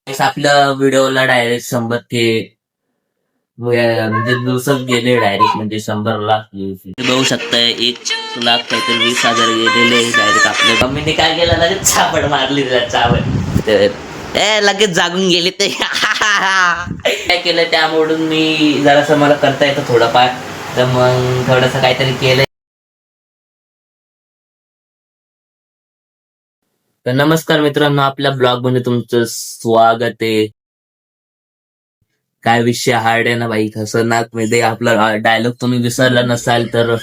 आपल्या व्हिडिओला direct 100K म्हणजे दिवसात गेले डायरेक्ट म्हणजे 100 लाख व्ह्यूज. बघू शकताय 1 लाख काहीतरी 20,000 गेलेले डायरेक्ट. आपल्या मम्मीने काय केलं लगेच चापड मारली त्याला चापड. तर लगेच जागून गेले ते काय केलं त्यामोडून मी जरासं मला करता येतं थोडंफार, तर मग थोडंसं काहीतरी केलं. तर नमस्कार मित्रांनो, आपल्या ब्लॉग मध्ये तुमचं स्वागत आहे. काय विषय हार्ड आहे ना भाई, खतरनाक मध्ये आपला डायलॉग तुम्ही विसरला नसाल तर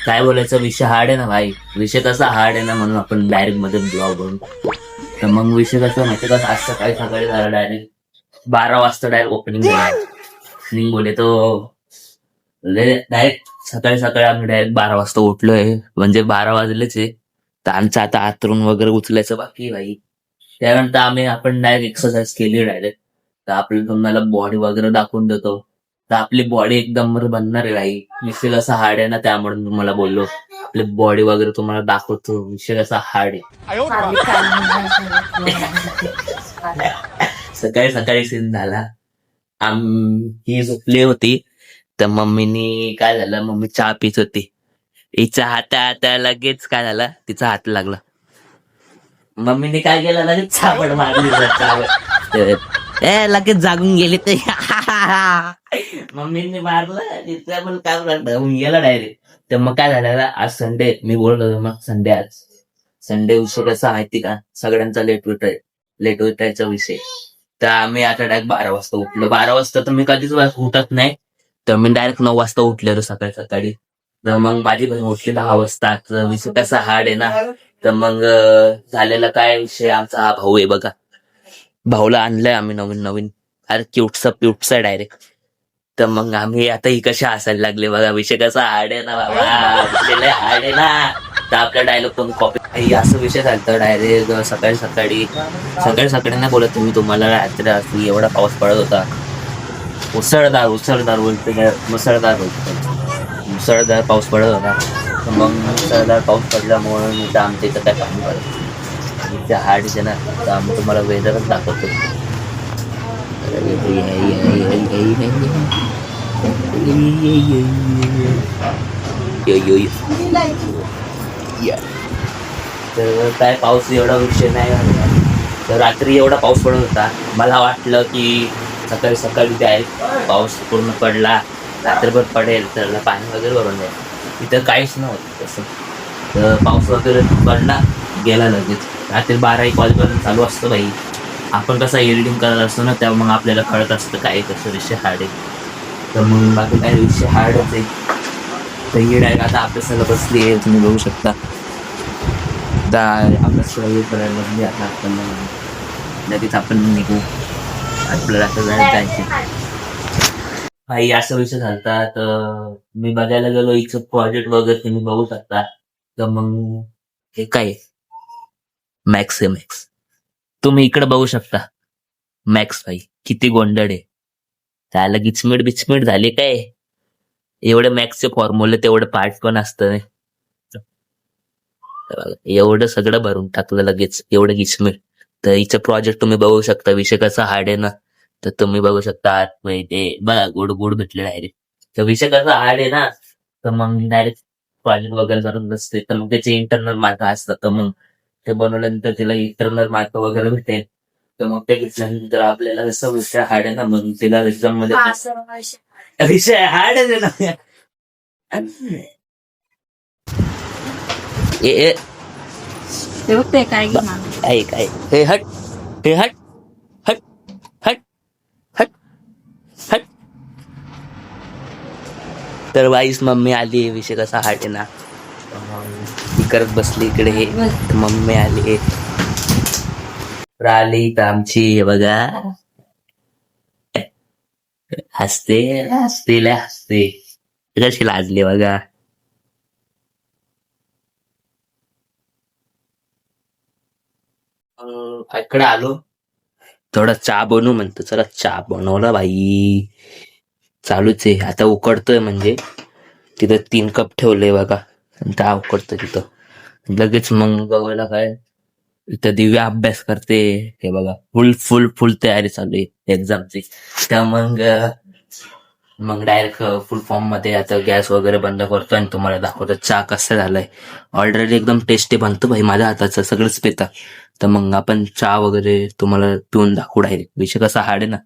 काय बोलायचं. विषय हार्ड आहे ना भाई, विषय कसा हार्ड आहे ना, म्हणून आपण डायरेक्ट मध्ये ब्लॉग बनवू. तर मग विषय कसा माहिती का, आज सकाळी सकाळी झाला डायरेक्ट 12 वाजता डायरेक्ट ओपनिंग बोले तो डायरेक्ट सकाळी सकाळी आम्ही डायरेक्ट 12 वाजता उठलोय, म्हणजे 12 वाजलेच आहे. तर आमचं आता आतरून वगैरे उचलायचं बाकी आहे भाई. त्यानंतर आपण डायरेक्ट एक्सरसाइज केली डायरेक्ट. तर आपली तुम्हाला बॉडी वगैरे दाखवून देतो. तर आपली बॉडी एकदम बनणार आहे भाई. विषय कसा हार्ड आहे ना, त्यामुळे मी तुम्हाला बोललो आपली बॉडी वगैरे तुम्हाला दाखवतो. विषय कसा हार्ड आहे. सकाळी सकाळी सीन झाला, ही झोपली होती. तर मम्मीनी काय झालं, मम्मी चहा पित होती. हिचा हाता लगेच काय झाला, तिचा हात लागला. मम्मीने काय केलं, लगेच चापड मारली चापड. लगेच जागून गेले ते मम्मीने मारलं तिथं पण काय गेला डायरेक्ट. तर मग काय झालं, आज संडे मी बोललो मग संडे, आज संडे उत्सव कसा माहिती का, सगळ्यांचा लेट उठायचा विषय. तर आम्ही आता डायरेक्ट 12 वाजता उठलो. 12 वाजता तर मी कधीच उठत नाही. तर मी डायरेक्ट 9 वाजता उठलेलो सकाळी सकाळी. तर मग माझी बहीण उठली 10 वाजता. तर विषय कसा हार्ड आहे ना. तर मग झालेला काय विषय, आमचा हा भाऊ आहे बघा, भाऊला आणलंय आम्ही नवीन नवीन. अरे क्यूटसा डायरेक्ट. तर मग आम्ही आता ही कशी हसायला लागले बघा. विषय कसा हार्ड आहे ना बाबा, विषय लय हार्ड आहे ना. तर आपला डायलॉग पण कॉपी असं विषय झालतं डायरेक्ट सकाळी सकाळी. सकाळी सकाळी नाही बोलत तुम्ही, तुम्हाला रात्री एवढा पाऊस पडत होता. उसळदार बोलते काय, मुसळधार पाऊस पडत होता. तर मग मुसळधार पाऊस पडल्यामुळे मी तर आमच्या इथं काय पाणी पडत त्या हार्ड आहे ना. तर आम्ही तुम्हाला वेदरच दाखवतो. तर काय पाऊस एवढा विषय नाही झाला. तर रात्री एवढा पाऊस पडत होता, मला वाटलं की सकाळी सकाळी डायरेक्ट पाऊस पूर्ण पडला, रात्रभर पडेल तर पाणी वगैरे भरून जाईल. तिथं काहीच नव्हतं तसं. तर पाऊस वगैरे पडला, गेला लगेच. रात्री 12-1 वाजेपर्यंत चालू असतं भाई. आपण कसं एडिटिंग करत असतो ना, तेव्हा मग आपल्याला कळत असतं काय कसं विषय हार्ड आहे. तर मग बाकी काय विषय हार्डच आहे. तर ही डायरेक्ट आता अभ्यासाला बसली आहे, तुम्ही बघू शकता. आता अभ्यास करायला बसली. आता आपण लगेच आपण निघू, आपल्याला आता जायचं. भाई असा विषय झालता. तर मी बघायला गेलो इथं प्रोजेक्ट वगैरे तुम्ही बघू शकता. तर मग हे काय, मॅक्स आहे मॅक्स. तुम्ही इकडे बघू शकता मॅक्स. भाई किती गोंधळ आहे, त्याला बिचमीट झाली काय. एवढे मॅक्सचे फॉर्म्युले तेवढे पार्ट पण असतं. एवढं सगळं भरून टाकलं लगेच, एवढं गिचमीट. तर हिचं प्रोजेक्ट तुम्ही बघू शकता. विषय कसा हार्ड आहे ना. तर तुम्ही बघू शकता आतमध्ये ते बघा गोड गोड भेटले डायरेक्ट. तर विषय कसा हार्ड आहे ना. तर मग डायरेक्ट प्रोजेक्ट वगैरे करत नसते, तर मग त्याचे इंटरनल मार्क असतात. तर मग ते बनवल्यानंतर तिला इंटरनल मार्क वगैरे भेटेल. तर मग ते घेतल्यानंतर आपल्याला कसं विषय हार्ड आहे ना, मग तिला एक्झाम मध्ये विषय हार्ड आहे ना. ते बघते काय घेणार. काय हे हट, हे हट, हट, हट, हट, हट. तर वाईस मम्मी आली. विषय कसा हार्ड आहे ना. ती करत बसली इकडे. हे मम्मी आली राहिली तर आमची हे बघा, हसते हसते लय हसते, कशी लाजली बघा. इकडे आलो, थोडा चहा बनवू म्हणतो. चला चहा बनवला भाई. चालूच आहे आता, उकडतोय म्हणजे तिथं 3 कप ठेवले बघा, चहा उकडतोय तिथं लगेच. मग बघायला काय इथं दिव्या अभ्यास करते. हे बघा फुल तयारी चालू आहे एक्झामची. त्या मग डायरेक्ट फुल फॉर्म मध्ये आता गॅस वगैरे बंद करतो आणि तुम्हाला दाखवतो चहा कसा झालाय. ऑलरेडी एकदम टेस्टी बनतो भाई माझ्या हाताचं, सगळंच पिता. तर मग आपण चहा वगैरे तुम्हाला पिऊन दाखवू डायरेक्ट. विषय कसा हार्ड आहे ना.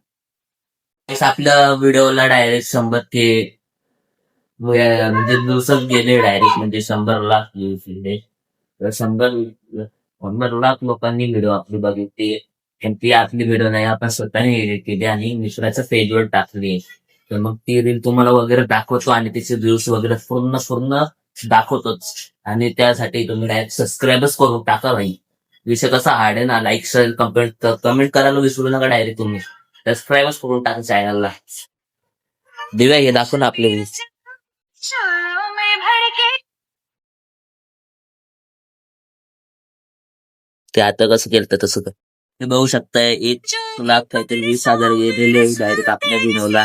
आपल्या व्हिडिओला डायरेक्ट 100K म्हणजे दिवसात गेले डायरेक्ट, म्हणजे 100 लाख व्ह्यूज गेले. तर 100 लाख लोकांनी व्हिडिओ आपली बघितली. आणि ती आपली व्हिडिओ नाही, आपण स्वतःने एडिट केली आणि दुसऱ्याच्या पेजवर टाकली. तर मग ती रील तुम्हाला वगैरे दाखवतो आणि तिचे व्ह्यूज वगैरे पूर्ण पूर्ण दाखवतोच. आणि त्यासाठी तुम्ही डायरेक्ट सबस्क्राईबच करून टाका भाई. विषय कसा हार्ड आहे ना. लाईक शेअर कमेंट करायला विसरू नका. डायरेक्ट तुम्ही सबस्क्राईबच करून टाका चॅनलला. दिव्या हे दाखव ना आपले व्ह्यूज. ते आता कसं केलं तसं कर. हे बघू शकताय 1 लाख काहीतरी 20,000 गेलेले डायरेक्ट आपल्या व्हिडिओला.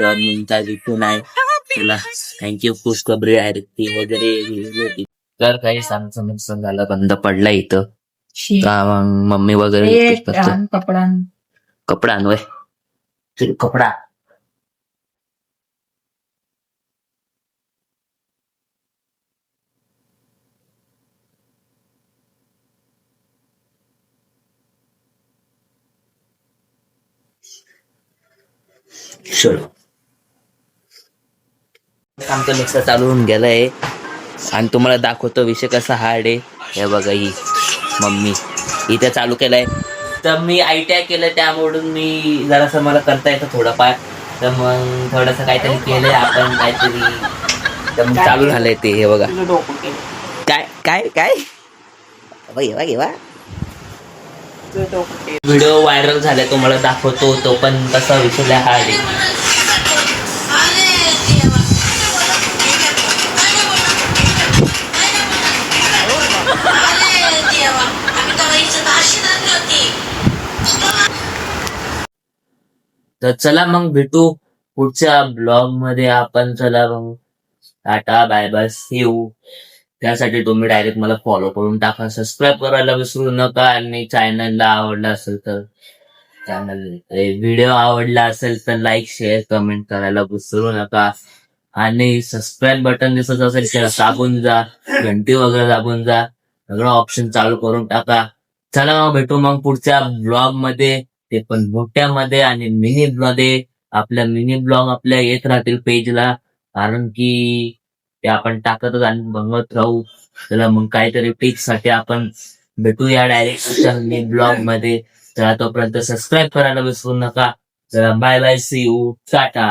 तर मी काय विकू नाही त्याला. थँक्यू खुशखबरी डायरेक्ट ती वगैरे. तर काही सांगचं झालं, बंद पडला इथं. का मग मम्मी वगैरे कपडा आणवाय कपडा. चलो आमचं मिक्सर चालू होऊन गेलाय आणि तुम्हाला दाखवतो विषय कसा हार्ड आहे. हे बघा ही मम्मी इथे चालू केलाय. तर मी ITI केलं त्यामुळं मी जरासं मला करता येतं थोडंफार. तर मग थोडंसं काहीतरी केलंय आपण काहीतरी. तर मग चालू झालंय ते. हे बघा काय काय काय व्हिडिओ व्हायरल झालाय तुम्हाला दाखवतो. तो पण कसा विषय हार्ड आहे. तर चला मग भेटू पुढच्या ब्लॉग मध्ये. आपण चला मग tata bye bye see you. त्यासाठी तुम्ही डायरेक्ट मला फॉलो करून टाका, सबस्क्राईब करायला विसरू नका. आणि चॅनलला आवडला असेल तर व्हिडिओ आवडला असेल तर लाईक शेअर कमेंट करायला विसरू नका. आणि सबस्क्राईब बटन दिसत असेल त्याला दाबून जा, घंटी वगैरे दाबून जा, सगळं ऑप्शन चालू करून टाका. चला मग भेटू मग पुढच्या ब्लॉग मध्ये. ते पण मोठ्यामध्ये आणि मिनी मध्ये. आपल्या मिनी ब्लॉग आपल्या येत राहतील पेजला, कारण की ते आपण टाकतच आणि बघत राहू. चला मग काहीतरी टिप्स साठी आपण भेटूया डायरेक्ट मिनी ब्लॉग मध्ये. चला तोपर्यंत सबस्क्राईब करायला विसरू नका. चला bye bye see you Tata.